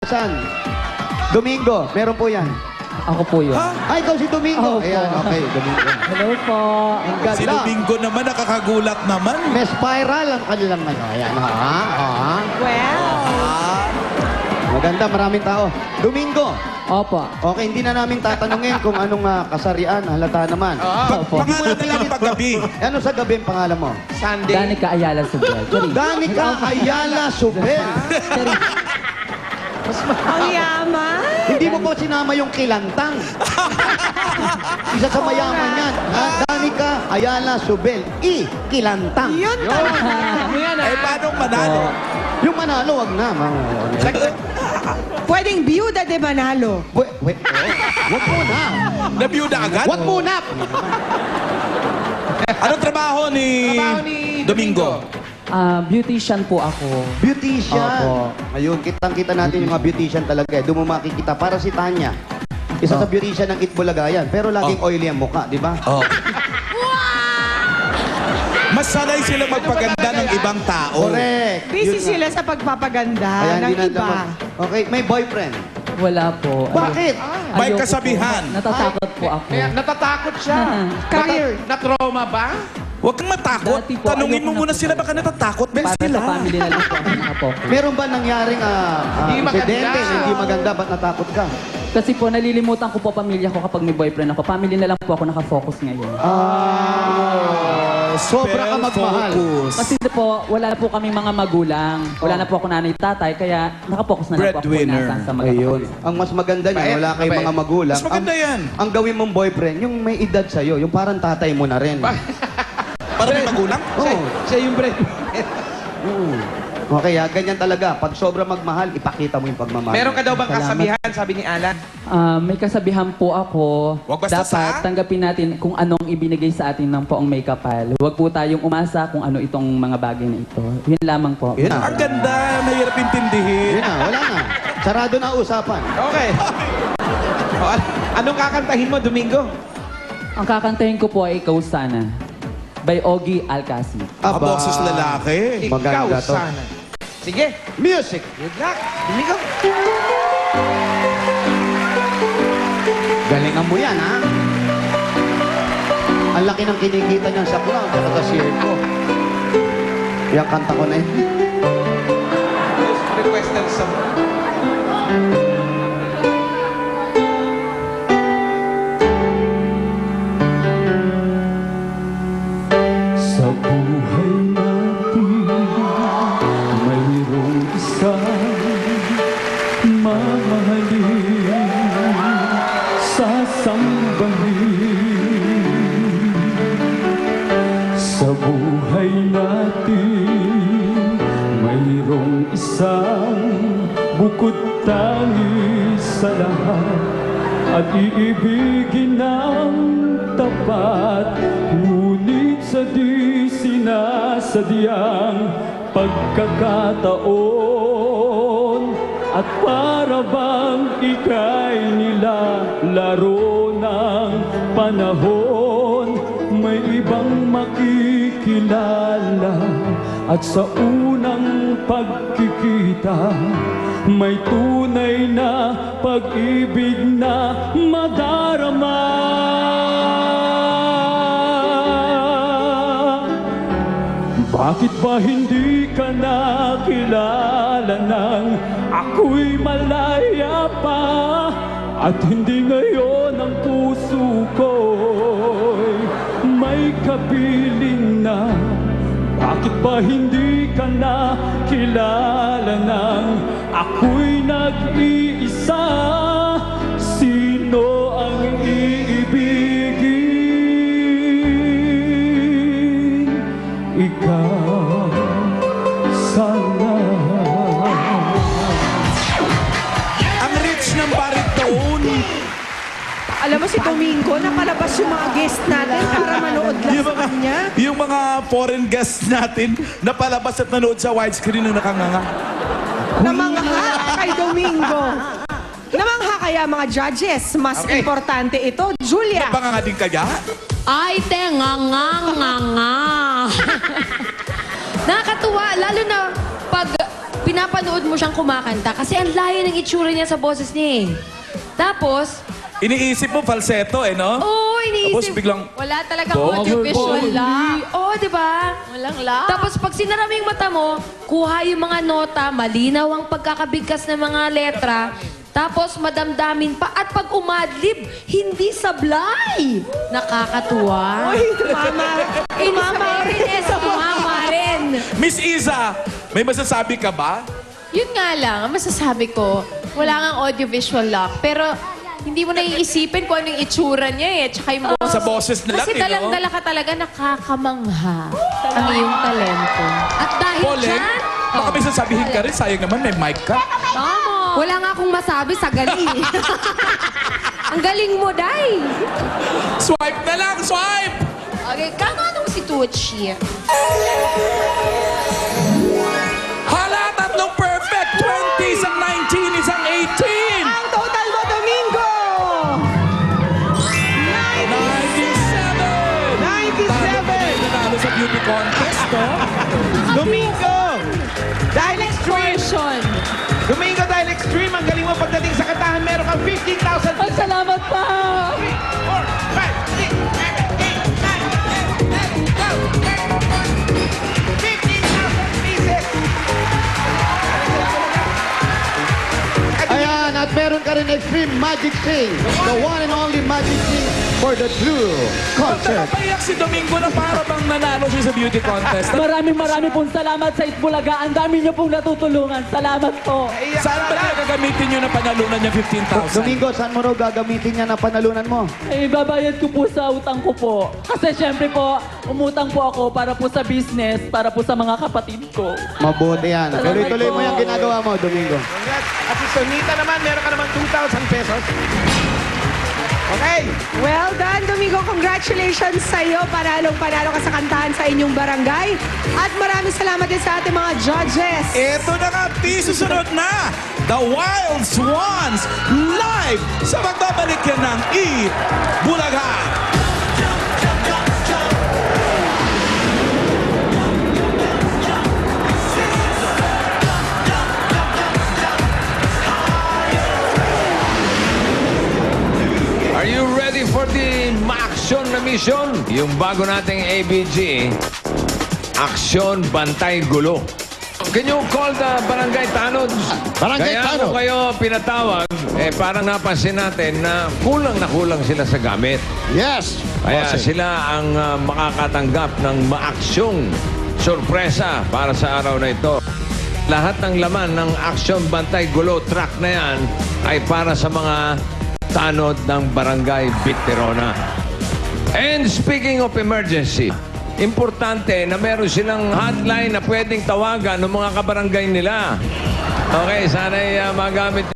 Saan? Domingo, meron po yan. Ako po yun. Ay, ikaw si Domingo. Opo. Ayan, okay, Domingo. Hello po. Ang Si ganda. Domingo naman, nakakagulat naman. May spiral ang kanilang ano. Ayan, ha? Maganda, maraming tao. Domingo. Opo. Okay, hindi na namin tatanungin kung anong kasarian. Halata naman. Opo. Pangalan na lang paggabi. Ano sa gabi ang pangalan mo? Danica Ayala Subel. Sorry. Danica Ayala Subel. Ang yaman. Hindi mo po sinama yung kilantang. Isa sa mayaman yan. Danica Ayala Subel. Kilantang. Yun talaga. Eh, paano manalo? Yung manalo, wag na. Pwedeng biyuda de Manalo. Wag muna. Nabiyuda agad? Wag muna. Anong trabaho ni Domingo? Beautician po ako. Beautician. Opo. Ayun, kitang-kita natin yung mga beautician talaga. Doon mo makikita. Para si Tanya. Isa sa beautician ng Itbulaga yan. Pero laging oily ang mukha, di ba? Oh. Mas sanay sila magpaganda ng ibang tao. Correct. Busy Yun nga. sila sa pagpapaganda Kaya ng hindi na iba. naman. Okay, may boyfriend. Wala po. Bakit? May Ayoko kasabihan. po. Natatakot po ako. Kaya natatakot siya. Career. Na-trauma ba? Huwag kang matakot. Dati po, Tanungin mo ayoko muna na po sila, talaga. baka natatakot din Para sila. sa family na lang po ang mga po. Meron ba nangyaring Hindi maganda. insidente na hindi maganda? Ba't natakot ka? Kasi po, nalilimutan ko po pamilya ko kapag may boyfriend ako. Family na lang po ako nakafocus ngayon. Sobra ka magmahal. Focus. Kasi po, wala po kami mga magulang. Wala na po ako nanay tatay, kaya nakafocus na lang po ako Breadwinner. nasa sa mga Ayun. Ang mas maganda niya, wala kayong mga magulang. Mas maganda yan. Ang gawin mong boyfriend, yung may edad sa'yo, yung parang tatay mo na rin. Para may magulang? Oo. Siya yung bread. Okay, ganyan talaga. Pag sobra magmahal, ipakita mo yung pagmamahal. Meron ka daw bang Salamat. kasabihan, sabi ni Alan? May kasabihan po ako. Huwag basta Dapat sa- tanggapin natin kung anong ibinigay sa atin ng poong may kapal. Huwag po tayong umasa kung ano itong mga bagay na ito. Yun lamang po. Yun na. Ang ganda, mahirap intindihin. Yun na, wala na. Sarado na usapan. Okay. Anong kakantahin mo, Domingo? Ang kakantahin ko po ay Ikaw Sana by Ogie Alcacid. Ang boses lalaki. Maganda to. Ikaw sana. Sige. Music! Good luck. Domingo. Galingan mo yan, ha? Ang laki ng kinikita niyan sa clown at sa circo. Yung kanta ko na yun. Requested song. Sa buhay natin, mayroong isang mamahalin, sasambahin. Sa buhay natin, mayroong isang bukod tangi sa lahat at iibigin ng tapat, ngunit sa di sinasadyang pagkakataon at para bang ika'y nilalaro ng panahon, may ibang makikilala at sa unang pagkikita may tunay na pag-ibig na madarama. Bakit ba hindi ka nakilala nang ako'y malaya pa at hindi ngayon ang puso ko'y may kapiling na? Bakit ba hindi ka nakilala nang ako'y nag-iisa? Sino ang iibigin? Ikaw sana. Ang rich ng baritone. Alam mo si Domingo, napalabas yung mga guest natin para manood lang sa kanya. Yung mga foreign guests natin na palabas at nanood sa widescreen na nakanganga. Namangha kay Domingo. Namangha kaya mga judges. Mas Okay. importante ito. Julia. Baka nga din kaya? Ay, tenga nga. Nakakatuwa, lalo na pag pinapanood mo siyang kumakanta kasi ang layo ng itsura niya sa boses niya eh. Tapos, Iniisip mo falsetto eh, no? oo, iniisip. Tapos biglang, wala talagang Bogey, audio-visual Bogey. lang. Oo, di ba? Walang la. Tapos pag sinara mo yung mata mo, kuha yung mga nota, malinaw ang pagkakabigkas ng mga letra, tapos madamdamin pa. At pag umadlib, hindi sablay. Nakakatuwa. Uy, tumama. Tumama rin eh, tumama rin. Miss Iza, may masasabi ka ba? Yun nga lang, ang masasabi ko, wala ngang audio-visual lock. Pero hindi mo naiisipin kung anong itsura niya eh. Tsaka yung boses. Sa boses na lang, Kasi eh, no? dalang-dala ka talaga, nakakamangha ang iyong talento. At dahil Poleng, dyan, baka may sasabihin ka rin. Sayang naman, may mic ka. wala nga akong masabi sa galing. Ang galing mo, Day. Swipe na lang, swipe! Okay, kama nung si Tucci. Hala, tatlong perfect! 20, isang 19, isang 18! Ang total mo, Domingo! 97! Nanalo sa beauty contest, no? Domingo! Dahil extreme! Version. Domingo, dahil extreme, ang galing mo pagdating sa kantahan, meron kang 15,000 Ay, salamat pa! 15,000 pieces! Ayan, at meron ka rin Extreme Magic Sing. The one and only Magic Sing for the true concert. Napapayak si Domingo na para bang nanalo siya sa beauty contest. Maraming pong salamat sa Itbulaga. Ang dami niyo pong natutulungan. Salamat po. Saan ba niya gagamitin nyo na panalunan niya 15,000? Domingo, saan mo raw gagamitin niya na panalunan mo? Eh, babayad ko po sa utang ko po. Kasi syempre po, umutang po ako para po sa business, para po sa mga kapatid ko. Mabuti yan. Salamat Tuloy-tuloy mo po. yung ginagawa mo, Domingo. Congrats. At si Sonita naman, meron ka naman 2,000 pesos. Okay. Well done, Domingo. Congratulations sa iyo. Panalong-panalo ka sa kantahan sa inyong barangay. At maraming salamat din sa ating mga judges. Ito na nga, susunod na! The Wild Swans live sa magbabalik yan ng Bulaga. Are you ready for the ma-action na mission? Yung bago nating ABG, Aksyon Bantay Gulo. Can you call the Barangay Tanod? Barangay Kaya Tanod. mo kayo pinatawag, parang napansin natin na kulang sila sa gamit. Yes. Kaya sila ang makakatanggap ng maaksyong sorpresa para sa araw na ito. Lahat ng laman ng Aksyon Bantay Gulo truck na yan ay para sa mga tanod ng Barangay Victorona. And speaking of emergency, importante na meron silang hotline na pwedeng tawagan ng mga kabarangay nila. Okay, sana'y magamit